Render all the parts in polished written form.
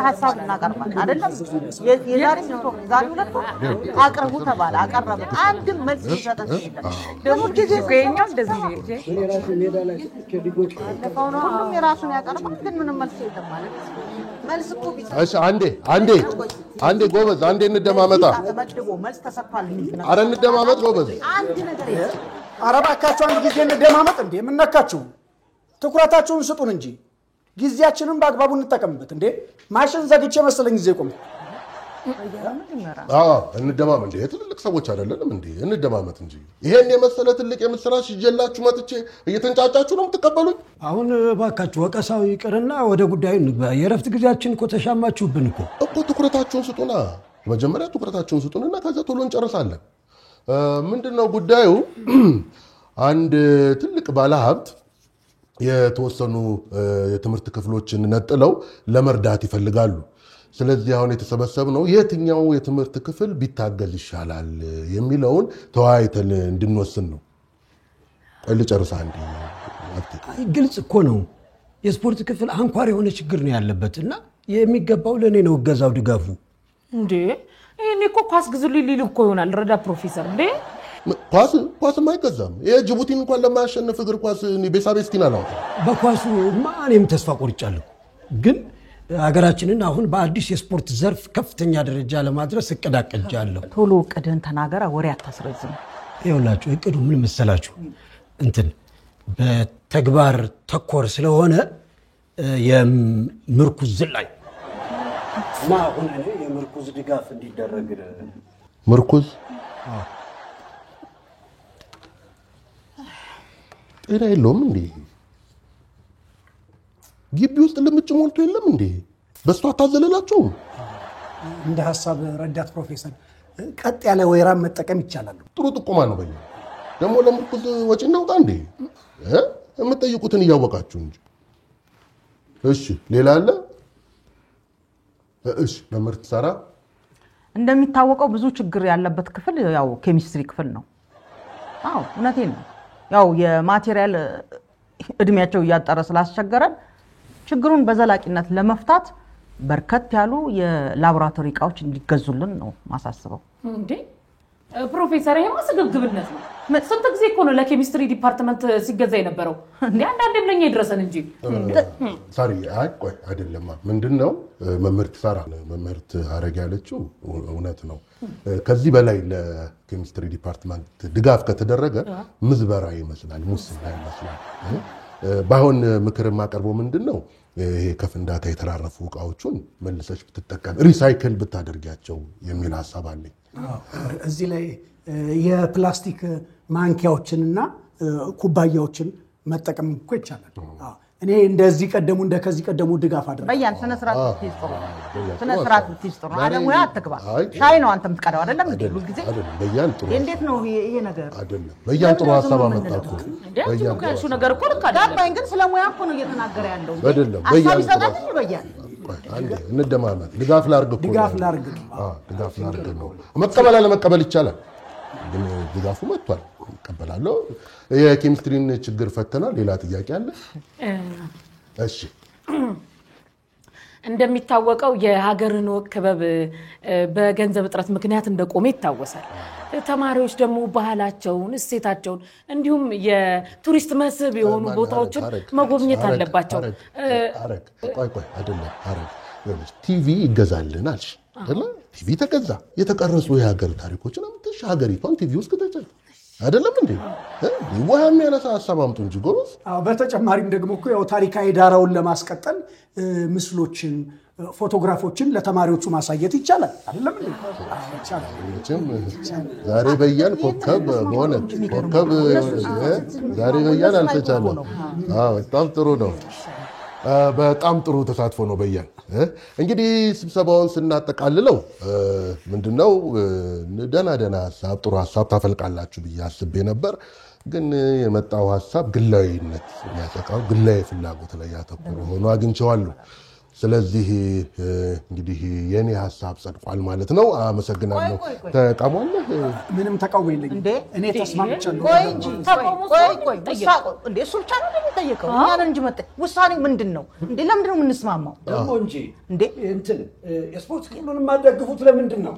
ሀሳብ እናቀርባለን አይደለም የዛሬ ዛሬ ሁለት አቅርቡ ተባለ አቀረበ አንድ መልስ ይሰጣል ደግሞ ጊዜ ቆየኛው እንደዚህ ሁሉም የራሱን ያቀርባል ግን ምንም መልስ የለም ማለት መልስ እኮ ቢሰጥ እሺ አንዴ ጎበዝ አንዴ እንደማመጣ መልስ ተሰጥቷል አረ እንደማመጥ ጎበዝ አንድ ነገር አረባካችሁ አንድ ጊዜ እንደማመጥ እንዴ ምን ነካችሁ ትኩረታችሁን ስጡን እንጂ ጊዜያችንን በአግባቡ እንጠቀምበት እንዴ ማሽን ዘግቼ መሰለኝ ጊዜ ቆም እንደማመጥ እንዴ ትልልቅ ሰዎች አይደለንም እንዴ እንደማመጥ እንጂ ይሄን የመሰለ ትልቅ የምስራች ይጀላችሁ መጥቼ እየተንጫጫችሁ ነው የምትቀበሉኝ አሁን ባካችሁ ወቀሳው ይቅርና ወደ ጉዳዩ እንግባ የረፍት ጊዜያችን እኮ ተሻማችሁብን እኮ ትኩረታችሁን ስጡና መጀመሪያ ትኩረታችሁን ስጡንና ከዛ ቶሎ እንጨርሳለን ምንድነው ጉዳዩ አንድ ትልቅ ባለሀብት የተወሰኑ የትምህርት ክፍሎችን ነጥለው ለመርዳት ይፈልጋሉ ስለዚህ አሁን የተሰበሰብነው የትኛው የትምህርት ክፍል ቢታገዝ ይሻላል የሚለውን ተወያይተን እንድንወስን ነው ልጨርስ አንዴ ግልጽ እኮ ነው የስፖርት ክፍል አንኳር የሆነ ችግር ነው ያለበትና የሚገባው ለኔ ነው እገዛው ድጋፉ እንዴ እኔ እኮ ኳስ ግዙልኝ ሊል እኮ ይሆናል ረዳ ፕሮፌሰር እንዴ ኳስ ማይገዛም የጅቡቲን እንኳን ለማያሸንፍ እግር ኳስ ቤሳቤስቲና ነው በኳሱ ማንም ተስፋ ቆርጫለሁ ግን ሀገራችንን አሁን በአዲስ የስፖርት ዘርፍ ከፍተኛ ደረጃ ለማድረስ እቅዳቀጃለሁ ቶሎ እቅድን ተናገራ ወሬ አታስረዝም ይኸውላችሁ እቅዱ ምን መሰላችሁ እንትን በተግባር ተኮር ስለሆነ የምርኩዝ ዝላይ ማሁን እኔ የምርኩዝ ድጋፍ እንዲደረግ ምርኩዝ ጤና የለውም እንዴ ግቢ ውስጥ ልምጭ ሞልቶ የለም እንዴ በስቷ አታዘለላቸው እንደ ሐሳብ ረዳት ፕሮፌሰር ቀጥ ያለ ወይራን መጠቀም ይቻላል ጥሩ ጥቆማ ነው በእኛ ደግሞ ለምርኩዝ ወጪ እናውጣ እንዴ የምትጠይቁትን እያወቃችሁ እንጂ እሺ ሌላ አለ እሺ መምህርት ሳራ እንደሚታወቀው ብዙ ችግር ያለበት ክፍል ያው ኬሚስትሪ ክፍል ነው አዎ እውነቴን ነው ያው የማቴሪያል እድሜያቸው ያጣረ ስላስቸገረን ችግሩን በዘላቂነት ለመፍታት በርከት ያሉ የላቦራቶሪ እቃዎች እንዲገዙልን ነው ማሳስበው እንዴ ፕሮፌሰር ይሄማ ስግብግብነት ነው ስንት ጊዜ እኮ ነው ለኬሚስትሪ ዲፓርትመንት ሲገዛ የነበረው እንዴ አንዳንዴም ለኛ ይድረሰን እንጂ ሳሪ ቆይ አይደለም ምንድነው መምህርት ሳራ መምህርት አረግ ያለችው እውነት ነው ከዚህ በላይ ለኬሚስትሪ ዲፓርትመንት ድጋፍ ከተደረገ ምዝበራ ይመስላል ሙስና ይመስላል ባይሆን ምክር ማቀርበው ምንድነው ይሄ ከፍንዳታ የተራረፉ እቃዎችን መልሰሽ ብትጠቀም ሪሳይክል ብታደርጋቸው የሚል ሐሳብ አለኝ እዚህ ላይ የፕላስቲክ ማንኪያዎችንና ኩባያዎችን መጠቀም እኮ ይቻላል እኔ እንደዚህ ቀደሙ እንደከዚህ ቀደሙ ድጋፍ አደረኩ በያን ስነ ስርዓት ትይስጥሩ አለሙያ አትግባ ሻይ ነው አንተም ትቀዳው አይደለም እንዴ ሁሉ ጊዜ በያን ጥሩ እንዴት ነው ይሄ ነገር አይደለም በያን ጥሩ ሐሳብ አመጣኩ በያን ከሱ ነገር እኮ ልክ አይደለም ጋባኝ ግን ስለሙያ እኮ ነው እየተናገረ ያለው አይደለም በያን ይሰጣል በያን አንዴ እንደማመጥ ድጋፍ ላርግ እኮ ድጋፍ ላርግ ነው መቀበል ለመቀበል ይቻላል ግን ድጋፉ መጥቷል ቀበላለሁ የኬሚስትሪን ችግር ፈተናል ሌላ ጥያቄ አለ እሺ እንደሚታወቀው የሀገርን ክበብ በገንዘብ እጥረት ምክንያት እንደቆመ ይታወሳል ተማሪዎች ደግሞ ባህላቸውን እሴታቸውን እንዲሁም የቱሪስት መስህብ የሆኑ ቦታዎችን መጎብኘት አለባቸው ቆይ አይደለም ቲቪ ይገዛልናል አይደል ቲቪ ተገዛ የተቀረጹ የሀገር ታሪኮችን አምጥተሽ ሀገሪቷን ቲቪ ውስጥ ከተጨ አይደለም እንዴ ወሃም ያነሳ ሐሳብ አምጡ እንጂ ጎበዝ በተጨማሪም ደግሞ እኮ ያው ታሪካዊ ዳራውን ለማስቀጠል ምስሎችን ፎቶግራፎችን ለተማሪዎቹ ማሳየት ይቻላል አይደለም እንዴ ዛሬ በያን ኮከብ ሆነ ኮከብ ዛሬ በያን አልተቻለም በጣም ጥሩ ነው በጣም ጥሩ ተሳትፎ ነው በያን እንግዲህ ስብሰባውን ስናጠቃልለው ምንድነው ደና ሐሳብ ጥሩ ሐሳብ ታፈልቃላችሁ ብዬ አስቤ ነበር ግን የመጣው ሐሳብ ግላዊነት የሚያጠቃው ግላዊ ፍላጎት ላይ ያተኮረ ሆኖ አግኝቼዋለሁ ስለዚህ እንግዲህ የኔ ሐሳብ ጸድቋል ማለት ነው አመሰግናለሁ ተቃውሟለህ ምንም ተቃውሞ የለኝም እኔ ተስማምቻለሁ ቆይ እንጂ ቆይ እንዴ እሱ ብቻ ነው የሚጠየቀው እኛ ነን እንጂ ውሳኔው ምንድነው እንዴ ለምንድን ነው የምንስማማው ደግሞ እንጂ እንዴ እንትን የስፖርት ክለቡን ማደግፉት ለምንድን ነው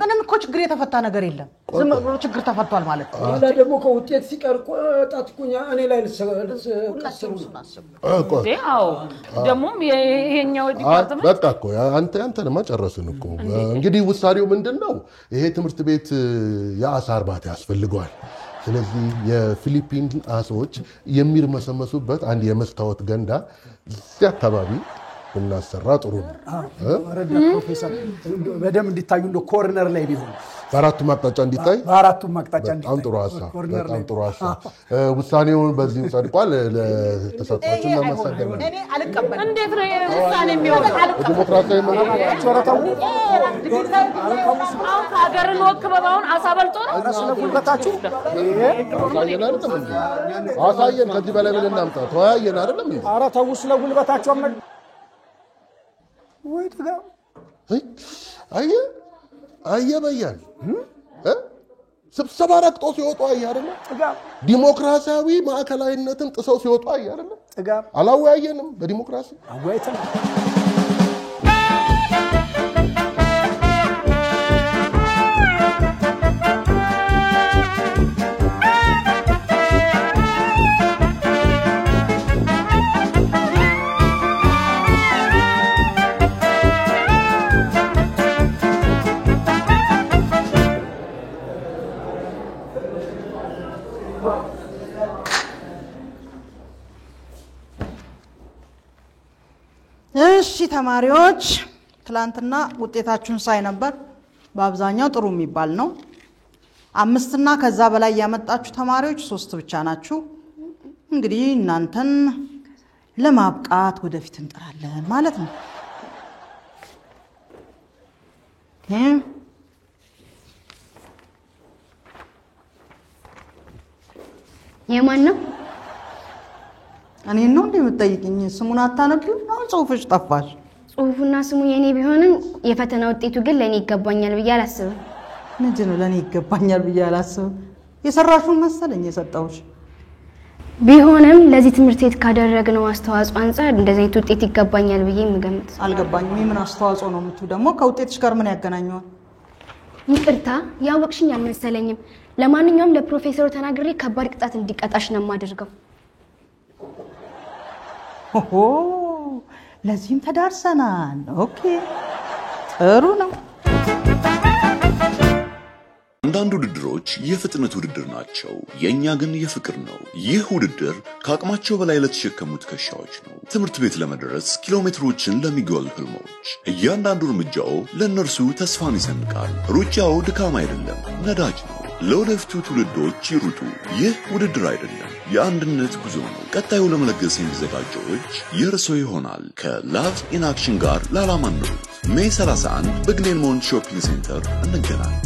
ምንም እኮ ችግር የተፈታ ነገር የለም ዝም ብሎ ችግር ተፈቷል ማለት ነው አላ ደግሞ ከውጤት ሲቀር ቆጣጥኩኛ እኔ ላይ ልሰሩ አዎ ደግሞ ይሄኛው ዲፓርትመንት በቃ እኮ አንተንማ ጨረስን እኮ እንግዲህ ውሳኔው ምንድነው ይሄ ትምህርት ቤት የአሳ እርባታ ያስፈልገዋል ስለዚህ የፊሊፒን አሳዎች የሚርመሰመሱበት አንድ የመስታወት ገንዳ እዚህ አካባቢ እናሰራ ጥሩ ነው ረዳት ፕሮፌሰር በደም እንዲታዩ እንደ ኮርነር ላይ ቢሆን በአራቱም አቅጣጫ እንዲታይ በአራቱም አቅጣጫ እንዲታይ በጣም ጥሩ ሀሳብ ውሳኔውን በዚህ ጸድቋል ለተሰጣችሁ ለማሳደር እኔ አልቀበልም እንዴት ነው ውሳኔ የሚሆነው ዲሞክራሲያዊ አሁን ሀገርን ወክበባውን አሳበልጦ ነው ስለ ጉልበታችሁ አሳየን ከዚህ በላይ ምን እናምጣ ተወያየን አይደለም ኧረ ተው ስለ ጉልበታችሁ ወይ ተጋ አየ በያን ስብሰባ ረግጦ ሲወጡ አየ አይደለ ዲሞክራሲያዊ ማዕከላዊነትን ጥሰው ሲወጡ አየ አይደለ አላወያየንም በዲሞክራሲ አወያይተን እሺ ተማሪዎች ትላንትና ውጤታችሁን ሳይ ነበር በአብዛኛው ጥሩ የሚባል ነው 5 እና ከዛ በላይ ያመጣችሁ ተማሪዎች 3 ብቻ ናችሁ እንግዲህ እናንተን ለማብቃት ወደፊት እንጥራለን ማለት ነው የማን ነው እኔ ነው እንደምትጠይቅኝ ስሙን አታነብዩ ነው ጽሁፍሽ ጠፋሽ ጽሁፉና ስሙ የኔ ቢሆንም የፈተና ውጤቱ ግን ለኔ ይገባኛል ብዬ አላስብም ምንድን ነው ለኔ ይገባኛል ብዬ አላስብም የሰራሹን መሰለኝ የሰጣውሽ ቢሆንም ለዚህ ትምህርት ቤት ካደረግነው አስተዋጽኦ አንፃር እንደዚህ አይነት ውጤት ይገባኛል ብዬ የምገምት አልገባኝም ምን አስተዋጽኦ ነው የምትዩ ደግሞ ከውጤትሽ ጋር ምን ያገናኘዋል ይቅርታ ያወቅሽኝ አልመሰለኝም ለማንኛውም ለፕሮፌሰሩ ተናግሬ ከባድ ቅጣት እንዲቀጣሽ ነው የማደርገው ኦሆ ለዚህም ተዳርሰናል ኦኬ ጥሩ ነው አንዳንድ ውድድሮች የፍጥነት ውድድር ናቸው የኛ ግን የፍቅር ነው ይህ ውድድር ከአቅማቸው በላይ ለተሸከሙ ትከሻዎች ነው ትምህርት ቤት ለመድረስ ኪሎሜትሮችን ለሚጓዙ ህልሞች እያንዳንዱ እርምጃው ለነርሱ ተስፋን ይሰንቃል ሩጫው ድካም አይደለም ነዳጅ ነው ለወደፊቱ ትውልዶች ይሩጡ ይህ ውድድር አይደለም የአንድነት ጉዞ ነው ቀጣዩ ለመለገስ የሚዘጋጀው የርሶ ይሆናል ከላቭ ኢን አክሽን ጋር ላላማን ነው ሜይ 31 በግሌን ሞል ሾፒንግ ሴንተር እንገናኝ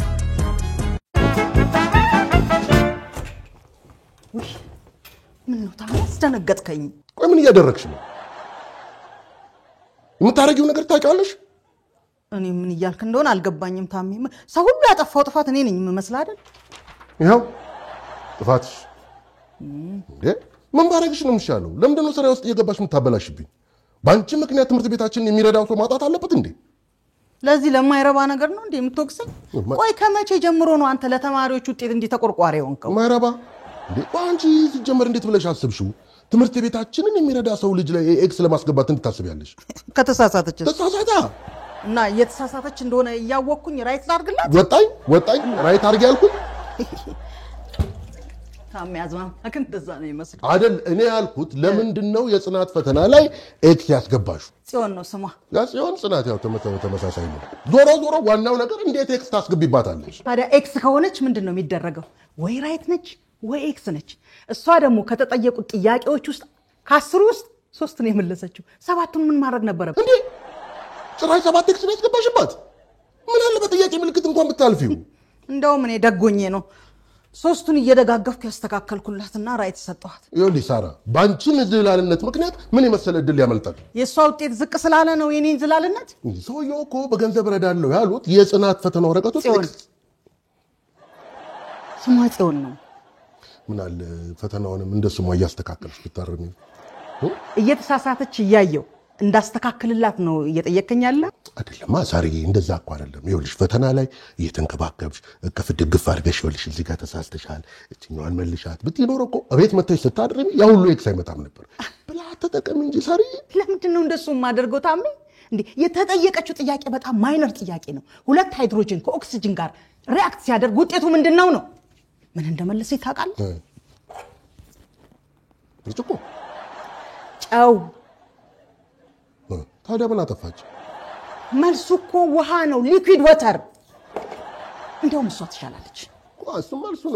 ምን ነው ታስደነገጥከኝ ቆይ ምን እያደረግሽ ነው የምታረጊው ነገር ታውቂዋለሽ እኔ ምን እያልክ እንደሆነ አልገባኝም ታሜ ሰው ሁሉ ያጠፋው ጥፋት እኔ ነኝ የምመስል አይደል ይሄው ጥፋትሽ እንዴ ምን ባረግሽ ነው የምሻለው ለምንድን ነው ስራ ውስጥ እየገባሽ የምታበላሽብኝ ባንቺ ምክንያት ትምህርት ቤታችንን የሚረዳው ሰው ማጣት አለበት እንዴ ለዚህ ለማይረባ ነገር ነው እንዴ የምትወቅሰኝ ቆይ ከመቼ ጀምሮ ነው አንተ ለተማሪዎች ውጤት እንዲ ተቆርቋሪ ሆንከው ማይረባ እንዴ ባንቺ ሲጀመር እንዴት ብለሽ አስብሽው ትምህርት ቤታችንን የሚረዳ ሰው ልጅ ላይ ኤክስ ለማስገባት እንድታስቢያለሽ ከተሳሳተች ተሳሳታ እና እየተሳሳተች እንደሆነ እያወቅኩኝ ራይት ላድርግላት ወጣኝ ራይት አድርጊ ያልኩኝ ታሜ አዝማም አክን እንደዛ ነው ይመስል አይደል እኔ ያልኩት ለምንድነው የጽናት ፈተና ላይ ኤክስ ያስገባሹ ጽዮን ነው ስሟ ጽዮን ጽናት ያው ተመሳሳይ ነው ዞሮ ዋናው ነገር እንዴት ኤክስ ታስገቢባታለሽ ታዲያ ኤክስ ከሆነች ምንድነው የሚደረገው ወይ ራይት ነች ወይ ኤክስ ነች እሷ ደግሞ ከተጠየቁት ጥያቄዎች ውስጥ ከ10 ውስጥ 3 ነው የመለሰችው 7ቱን ምን ማድረግ ነበረበት እንዴ ጭራሽ 7 ኤክስ ነው ያስገባሽባት ምን አለበት ጥያቄ ምልክት እንኳን ብታልፊው እንደውም እኔ ደጎኜ ነው ሶስቱን እየደጋገፍኩ ያስተካከልኩላትና ራይት ሰጠኋት። ይኸውልሽ ሳራ ባንቺ ዝላልነት ምክንያት ምን የመሰለ እድል ያመልጣል። የሷ ውጤት ዝቅ ስላለ ነው የኔን ዝላልነት። ሰውየው እኮ በገንዘብ ረዳለው ያሉት የጽናት ፈተና ወረቀቱ ስሟ ጽዮን ነው። ምን አለ ፈተናውንም እንደ ስሟ እያስተካከልሽ ብታርሚ። እየተሳሳተች እያየው እንዳስተካክልላት ነው እየጠየከኝ ያለ አይደለማ ሳሪ፣ እንደዛ እኮ አይደለም። ይኸውልሽ ፈተና ላይ እየተንከባከብሽ እቅፍ ድግፍ አድርገሽ ይኸውልሽ እዚህ ጋር ተሳስተሻል እቺኛዋን መልሻት ብትኖር እኮ እቤት መጥተሽ ስታድርሚ ያ ሁሉ ኤክስ አይመጣም ነበር። ብላ ተጠቀም እንጂ ሳሪ። ለምንድን ነው እንደሱ ማደርገው? ታሜ እንዴ የተጠየቀችው ጥያቄ በጣም ማይነር ጥያቄ ነው። ሁለት ሃይድሮጅን ከኦክሲጅን ጋር ሪአክት ሲያደርግ ውጤቱ ምንድነው ነው? ምን እንደመለሰ ታውቃለህ? ብርጭቆ ጨው። ታዲያ ምን አጠፋች? መልሱ እኮ ውሃ ነው፣ ሊኩዊድ ወተር። እንደውም እሷ ትሻላለች። እሱ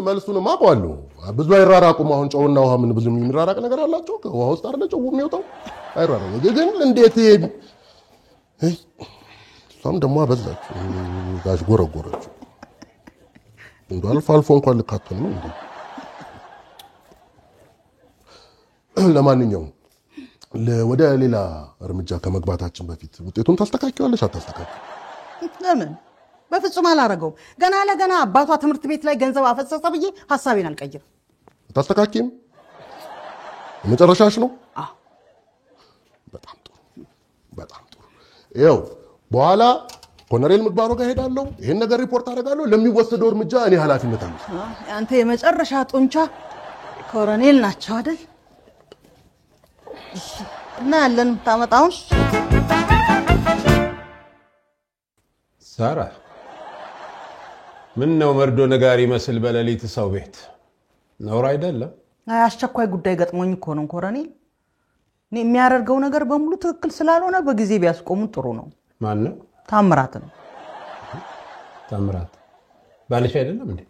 መልሱን አውቀዋለሁ። ብዙ አይራራቁም። አሁን ጨውና ውሃ ምን ብዙ የሚራራቅ ነገር አላቸው? ውሃ ውስጥ አይደለ ጨው የሚወጣው? አይራራቁም። ግን እንዴት እሷም ደግሞ አበዛች፣ ጋሽ ጎረጎረች። እንደው አልፎ እንኳን ልካቱን ነው እንዴ? ለማንኛውም ወደ ሌላ እርምጃ ከመግባታችን በፊት ውጤቱን ታስተካክያለሽ አታስተካክል? ለምን? በፍጹም አላረገውም። ገና ለገና አባቷ ትምህርት ቤት ላይ ገንዘብ አፈሰሰ ብዬ ሐሳቤን አልቀይርም። ታስተካክይም? መጨረሻሽ ነው? አዎ። በጣም ጥሩ። ይኸው በኋላ ኮሎኔል ምግባሩ ጋር ሄዳለሁ። ይሄን ነገር ሪፖርት አደርጋለሁ። ለሚወሰደው እርምጃ እኔ ኃላፊነት አለኝ። አንተ የመጨረሻ ጡንቻ ኮሎኔል ናቸው አይደል? እና ያለን ታመጣውን ሳራ ምን ነው መርዶ ነጋሪ መስል በሌሊት ሰው ቤት ነውር አይደለም? አስቸኳይ ጉዳይ ገጥሞኝ እኮ ነው ኮሎኔል። እኔ የሚያደርገው ነገር በሙሉ ትክክል ስላልሆነ በጊዜ ቢያስቆሙ ጥሩ ነው። ማን ነው? ታምራት ነው። ታምራት ባልሽ አይደለም እንዴ?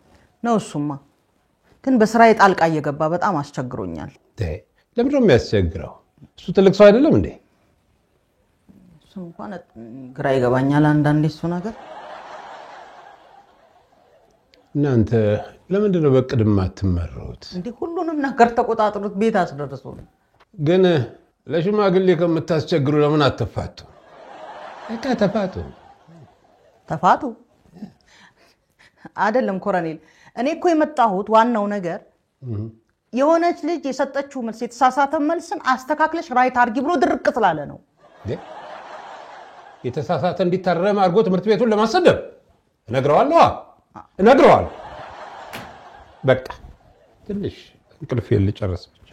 ነው እሱማ። ግን በስራዬ ጣልቃ እየገባ በጣም አስቸግሮኛል። ለምን ነው የሚያስቸግረው? እሱ ትልቅ ሰው አይደለም እንዴ? እሱ እንኳን ግራ ይገባኛል አንዳንዴ እሱ ነገር። እናንተ ለምንድን ነው በቅድም አትመሩት? እንዴ ሁሉንም ነገር ተቆጣጥሩት ቤት አስደርሶ። ግን ለሽማግሌ ከምታስቸግሩ ለምን አትፋቱ? በቃ ተፋቱ አይደለም ኮሎኔል። እኔ እኮ የመጣሁት ዋናው ነገር የሆነች ልጅ የሰጠችው መልስ የተሳሳተ መልስን አስተካክለሽ ራይት አርጊ ብሎ ድርቅ ስላለ ነው። የተሳሳተ እንዲታረም አድርጎ ትምህርት ቤቱን ለማሰደብ እነግረዋለሁ። በቃ ትንሽ እንቅልፍ ልጨርስ ብቻ።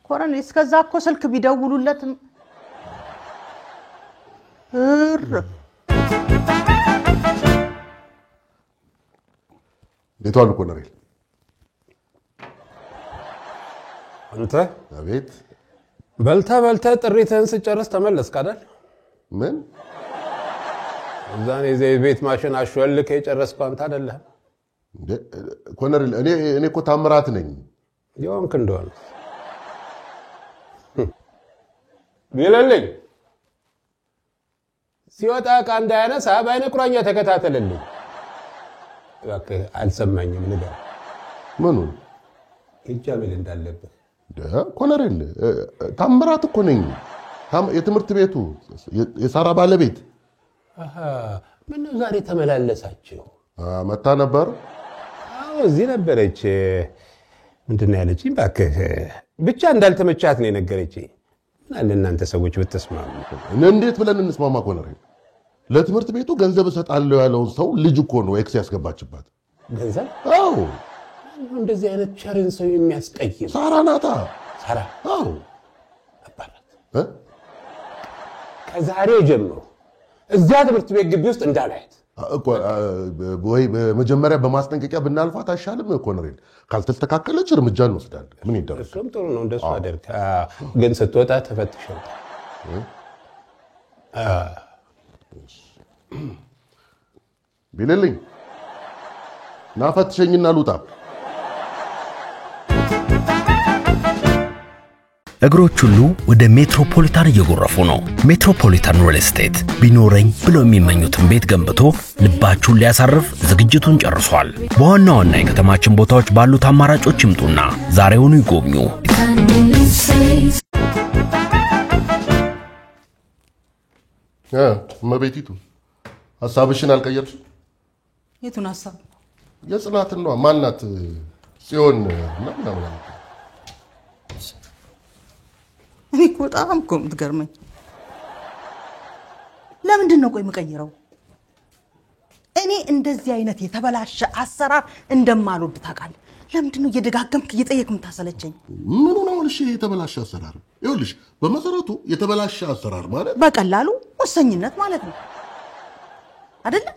ኮሎኔል እስከዛ እኮ ስልክ ቢደውሉለትም እንዴት ዋሉ ኮሎኔል? አንተ? አቤት። በልታ ጥሪትህን ስጨርስ ተመለስክ አይደል? ምን? እዛኔ ቤት ማሽን አሽወልከ የጨረስከው አንተ አይደለህ እንዴ? ኮሎኔል እኔ እኮ ታምራት ነኝ። የሆንክ እንደሆነ ቢለልኝ ሲወጣ ዕቃ እንዳያነሳ በአይነ ቁራኛ ተከታተልልኝ። እባክህ አልሰማኝም ነገር ምኑ እጃ ምን እንዳለበት ኮሎኔል ታምራት እኮ ነኝ። የትምህርት ቤቱ የሳራ ባለቤት። ምን ነው ዛሬ ተመላለሳችሁ? መታ ነበር? አዎ እዚህ ነበረች። ምንድን ነው ያለችኝ? እባክህ ብቻ እንዳልተመቻት ነው የነገረችኝ። ምን አለ እናንተ ሰዎች ብትስማሙ። እንዴት ብለን እንስማማ ኮሎኔል? ለትምህርት ቤቱ ገንዘብ እሰጣለሁ ያለውን ሰው ልጅ እኮ ነው ኤክስ ያስገባችባት። ገንዘብ? አዎ። እንደዚህ አይነት ቸርን ሰው የሚያስቀይም ሳራ ናታ። ሳራ? አዎ። አባራት ከዛሬ ጀምሮ እዛ ትምህርት ቤት ግቢ ውስጥ እንዳላየት ወይ በመጀመሪያ በማስጠንቀቂያ ብናልፋት አይሻልም ኮሎኔል? ካልተስተካከለች እርምጃ እንወስዳለን። ምን ይደረግ? እሱም ጥሩ ነው እንደሱ አደርግ። ግን ስትወጣ ተፈትሸው ቢልልኝ ናፈትሸኝና ልውጣ። እግሮች ሁሉ ወደ ሜትሮፖሊታን እየጎረፉ ነው። ሜትሮፖሊታን ሪል ስቴት ቢኖረኝ ብለው የሚመኙትን ቤት ገንብቶ ልባችሁን ሊያሳርፍ ዝግጅቱን ጨርሷል። በዋና ዋና የከተማችን ቦታዎች ባሉት አማራጮች ይምጡና ዛሬውኑ ይጎብኙ። መቤቲቱ ሐሳብሽን አልቀየርሽም? የቱን ሐሳብ? የጽናትን ነው። ማናት? ጽዮን ምናምን እኔ እኮ በጣም እኮ የምትገርመኝ። ለምንድን ነው ቆይ የምቀይረው? እኔ እንደዚህ አይነት የተበላሸ አሰራር እንደማልወድ ታውቃለህ። ለምንድን ነው እየደጋገምክ እየጠየቅክ የምታሰለቸኝ? ምን ነው ልሽ የተበላሸ አሰራር? ይኸውልሽ በመሰረቱ የተበላሸ አሰራር ማለት በቀላሉ ወሰኝነት ማለት ነው አይደለ?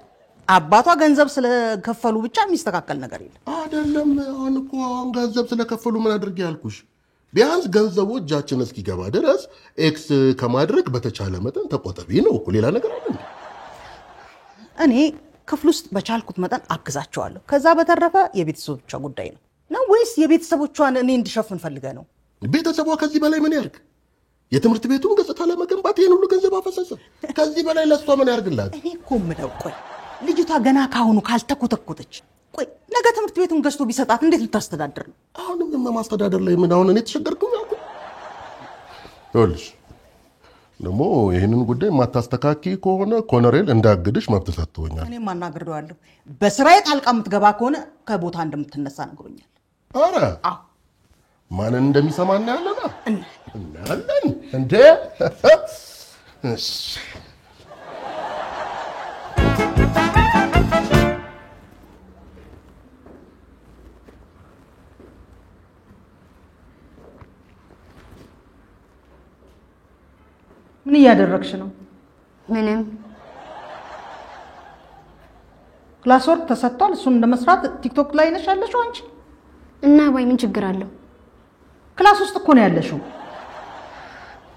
አባቷ ገንዘብ ስለከፈሉ ብቻ የሚስተካከል ነገር የለም አይደለም። አሁን እኮ ገንዘብ ስለከፈሉ ምን አድርጌ ያልኩሽ? ቢያንስ ገንዘቡ እጃችን እስኪገባ ድረስ ኤክስ ከማድረግ በተቻለ መጠን ተቆጠቢ ነው እኮ። ሌላ ነገር አለ እንዴ? እኔ ክፍል ውስጥ በቻልኩት መጠን አግዛቸዋለሁ። ከዛ በተረፈ የቤተሰቦቿ ጉዳይ ነው ወይስ የቤተሰቦቿን እኔ እንድሸፍን ፈልገህ ነው? ቤተሰቧ ከዚህ በላይ ምን ያርግ? የትምህርት ቤቱን ገጽታ ለመገንባት ይሄን ሁሉ ገንዘብ አፈሰሰ። ከዚህ በላይ ለሷ ምን ያርግላት? እኔ እኮ የምለው ቆይ ልጅቷ ገና ካሁኑ ካልተኮተኮተች ቆይ ነገ ትምህርት ቤቱን ገዝቶ ቢሰጣት እንዴት ልታስተዳድር ነው? አሁንም ማስተዳደር ላይ ምን አሁን እኔ ተሸገርኩኝ አልኩ። ይኸውልሽ ደግሞ ይሄንን ጉዳይ ማታስተካኪ ከሆነ ኮሎኔል እንዳግድሽ መብት ሰጥቶኛል። እኔም አናግሬዋለሁ። በስራዬ ጣልቃ የምትገባ ከሆነ ከቦታ እንደምትነሳ ነግሮኛል። አረ ማንን እንደሚሰማና ያለና እናለን እንዴ? እሺ ምን እያደረግሽ ነው? ምንም። ክላስ ወርክ ተሰጥቷል። እሱን እንደመስራት ቲክቶክ ላይ ነሽ ያለሽው አንቺ። እና ወይ ምን ችግር አለው? ክላስ ውስጥ እኮ ነው ያለሽው።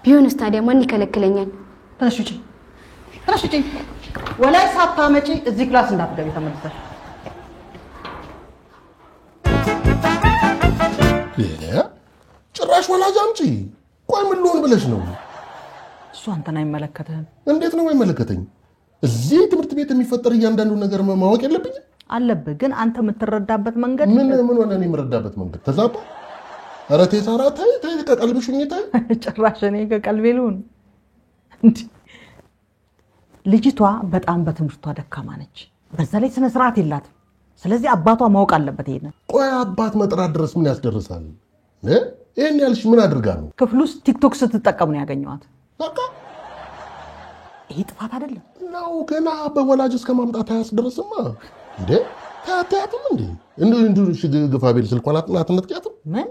ቢሆንስ ታዲያ ማን ይከለክለኛል? ተነሽ ውጪ፣ ተነሽ ውጪ። ወላይ ሳታመጪ እዚህ ክላስ እንዳትገቢ ተመልሰሽ። ጭራሽ ወላጅ አምጪ። ቆይ ምን ልሆን ብለሽ ነው? እሱ አንተን አይመለከትህም። እንዴት ነው አይመለከተኝ? እዚህ ትምህርት ቤት የሚፈጠር እያንዳንዱ ነገር ማወቅ የለብኝም? አለብህ። ግን አንተ የምትረዳበት መንገድ ምን ሆነ? እኔ የምረዳበት መንገድ ተዛባ። ኧረ ተይ ሳራ ተይ፣ ከቀልብሽ ሁኚ ተይ። ጭራሽ እኔ ከቀልቤ ልሁን እንዴ? ልጅቷ በጣም በትምህርቷ ደካማ ነች። በዛ ላይ ስነ ስርዓት የላትም። ስለዚህ አባቷ ማወቅ አለበት ይሄንን። ቆይ አባት መጥራት ድረስ ምን ያስደርሳል? ይሄን ያልሽ ምን አድርጋ ነው? ክፍል ውስጥ ቲክቶክ ስትጠቀም ነው ያገኘኋት። በቃ ይሄ ጥፋት አይደለም ነው። ገና በወላጅ እስከ ማምጣት አያስደርስማ እንዴ? ታያትም እንዴ? እንዱ ግፋ ቤል ስልኳን አጥናትነት ያትም ምን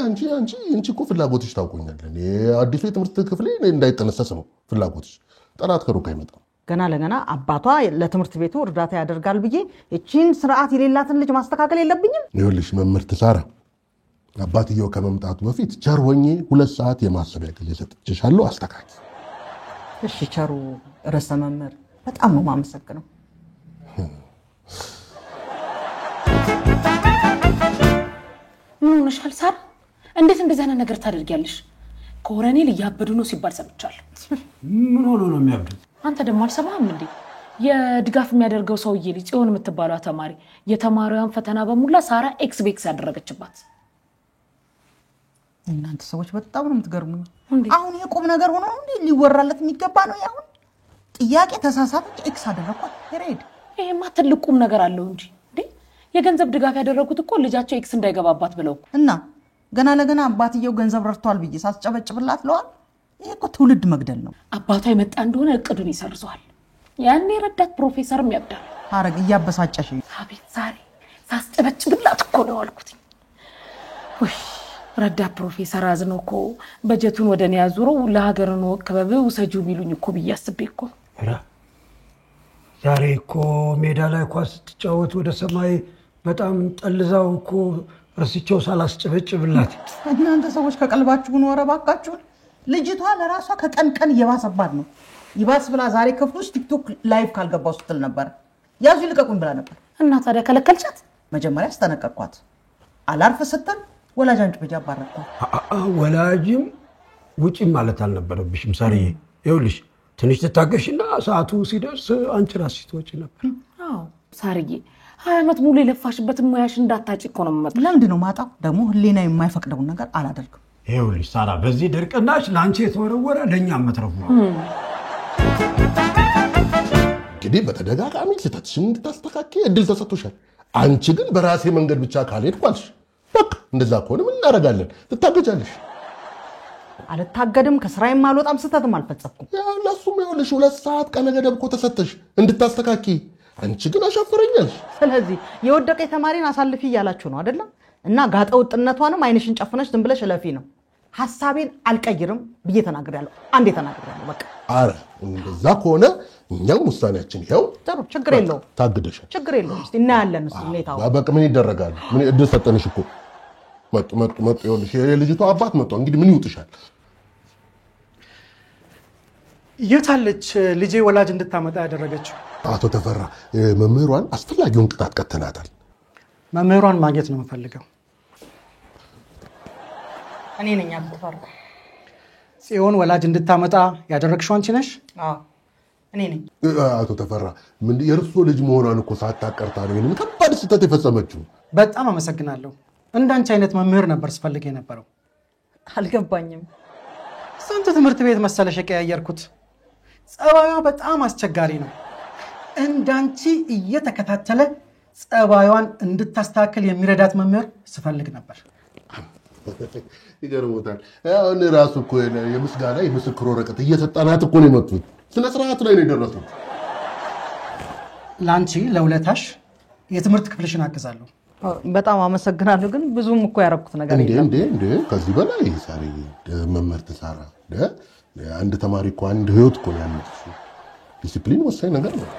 አንቺ እኮ ፍላጎትሽ ታውቆኛል። እኔ አዲሱ የትምህርት ክፍሌ እንዳይጠነሰስ ነው ፍላጎትሽ። ጠላት ከሩቅ አይመጣም። ገና ለገና አባቷ ለትምህርት ቤቱ እርዳታ ያደርጋል ብዬ እቺን ስርዓት የሌላትን ልጅ ማስተካከል የለብኝም? ይኸውልሽ መምህርት ሳራ፣ አባትየው ከመምጣቱ በፊት ቸር ሆኜ 2 ሰዓት የማሰቢያ ጊዜ ሰጥቼሻለሁ። አስተካክል። እሺ ቸሩ ርዕሰ መምህር፣ በጣም ነው የማመሰግነው። ምን ሆነሻል ሳራ? እንዴት እንደዚህ አይነት ነገር ታደርጊያለሽ? ኮሎኔል እያበዱ ነው ሲባል ሰምቻለሁ። ምን ሆኖ ነው የሚያብዱ? አንተ ደግሞ አልሰማህም እንዴ? የድጋፍ የሚያደርገው ሰውዬ ልጅ ጽዮን የምትባለው ተማሪ የተማሪዋን ፈተና በሙላ ሳራ ኤክስ ቤክስ ያደረገችባት። እናንተ ሰዎች በጣም ነው የምትገርሙኝ። አሁን የቁም ነገር ሆኖ እንዴ ሊወራለት የሚገባ ነው? ያሁን ጥያቄ ተሳሳተች ኤክስ አደረኳት ሄሬድ። ይሄማ ትልቅ ቁም ነገር አለው እንጂ እንዴ! የገንዘብ ድጋፍ ያደረጉት እኮ ልጃቸው ኤክስ እንዳይገባባት ብለው እና ገና ለገና አባትየው ገንዘብ ረድቷል ብዬ ሳስጨበጭብላት ለዋል። ይሄ እኮ ትውልድ መግደል ነው። አባቷ የመጣ እንደሆነ እቅዱን ይሰርዘዋል። ያኔ ረዳት ፕሮፌሰርም ያብዳል። ሐረግ እያበሳጨሽ። አቤት ዛሬ ሳስጨበጭብላት እኮ ነው አልኩት። ወይ ረዳት ፕሮፌሰር አዝነው እኮ በጀቱን ወደ እኔ ያዙረው ለሀገር ነው ክበብ ውሰጂው ቢሉኝ እኮ ብዬ አስቤ እኮ። ዛሬ እኮ ሜዳ ላይ ኳስ ስትጫወት ወደ ሰማይ በጣም ጠልዛው እኮ ረስቸው ሳላስጨበጭብላት። እናንተ ሰዎች ከቀልባችሁን ወረባካችሁ። ልጅቷ ለራሷ ከቀን ቀን እየባሰባት ነው። ይባስ ብላ ዛሬ ክፍል ውስጥ ቲክቶክ ላይቭ ካልገባው ስትል ነበር። ያዙ ይልቀቁኝ ብላ ነበር። እና ታዲያ ከለከልቻት? መጀመሪያ አስጠነቀቅኳት። አላርፍ ስትል ወላጅ አንቺ በጃ ባረኩ ወላጅም ውጪም ማለት አልነበረብሽም ሳርዬ። ይኸውልሽ ትንሽ ትታገሽና ሰዓቱ ሲደርስ አንቺ ራስሽ ትወጪ ነበር። አዎ ሳርዬ 20 ዓመት ሙሉ የለፋሽበትን ሙያሽ እንዳታጭ እኮ ነው የምመጣው። ለምንድን ነው ማጣው? ደግሞ ህሊና የማይፈቅደውን ነገር አላደርግም። ይኸውልሽ ሳራ በዚህ ድርቅናሽ ለአንቺ የተወረወረ ለእኛም መትረፉ ነው። እንግዲህ በተደጋጋሚ ስህተትሽን እንድታስተካክይ እድል ተሰጥቶሻል። አንቺ ግን በራሴ መንገድ ብቻ ካልሄድኩ አልሽ። በቃ እንደዛ ከሆነ ምን እናደርጋለን? ትታገጃለሽ። አልታገድም፣ ከስራዬም አልወጣም፣ ስህተትም አልፈጸምኩም። ለሱም ይኸውልሽ 2 ሰዓት ቀነ ገደብ እኮ ተሰጠሽ እንድታስተካክይ። አንቺ ግን አሻፈረኛልሽ። ስለዚህ የወደቀ ተማሪን አሳልፊ እያላችሁ ነው አይደለም? እና ጋጠ ወጥነቷንም አይንሽን ጨፍነሽ ዝም ብለሽ ለፊ ነው። ሐሳቤን አልቀይርም ብዬ ተናግሬያለሁ። አንዴ ተናግሬያለሁ በቃ። አረ እንደዛ ከሆነ እኛም ውሳኔያችን ይኸው። ጥሩ ችግር የለውም። ታግደሻል። ችግር የለውም። እስቲ እናያለን እሱ ሁኔታው። በቃ ምን ይደረጋል? ምን እድል ሰጠንሽ እኮ። መጡ ይኸውልሽ የልጅቷ አባት መጡ። እንግዲህ ምን ይውጥሻል? የታለች ልጄ ወላጅ እንድታመጣ ያደረገችው? አቶ ተፈራ መምህሯን አስፈላጊውን ቅጣት ቀጥተናታል። መምህሯን ማግኘት ነው የምፈልገው። እኔ ነኝ አቶ ተፈራ። ጽዮን ወላጅ እንድታመጣ ያደረግሽው አንቺ ነሽ? አዎ እኔ ነኝ። አቶ ተፈራ ምን የእርሶ ልጅ መሆኗን እኮ ሳታቀርታ ነው ይሄንን ከባድ ስህተት የፈጸመችው። በጣም አመሰግናለሁ። እንዳንቺ አይነት መምህር ነበር ስፈልግ የነበረው። አልገባኝም። ስንት ትምህርት ቤት መሰለሽ የቀያየርኩት። ጸባዩ በጣም አስቸጋሪ ነው። እንዳንቺ እየተከታተለ ጸባዩን እንድታስተካክል የሚረዳት መምህር ስፈልግ ነበር። ይገርሞታል። አሁን ራሱ እኮ የምስጋና የምስክር ወረቀት እየሰጣናት እኮ ነው የመጡት። ስነ ስርዓት ላይ ነው የደረሱት። ለአንቺ ለውለታሽ የትምህርት ክፍልሽን አግዛለሁ። በጣም አመሰግናለሁ። ግን ብዙም እኮ ያረኩት ነገር የለም። እንዴ ከዚህ በላይ ሳሪ መምህርት ሳራ አንድ ተማሪ እኮ አንድ ህይወት እኮ ያለው ዲሲፕሊን ወሳኝ ነገር ነው።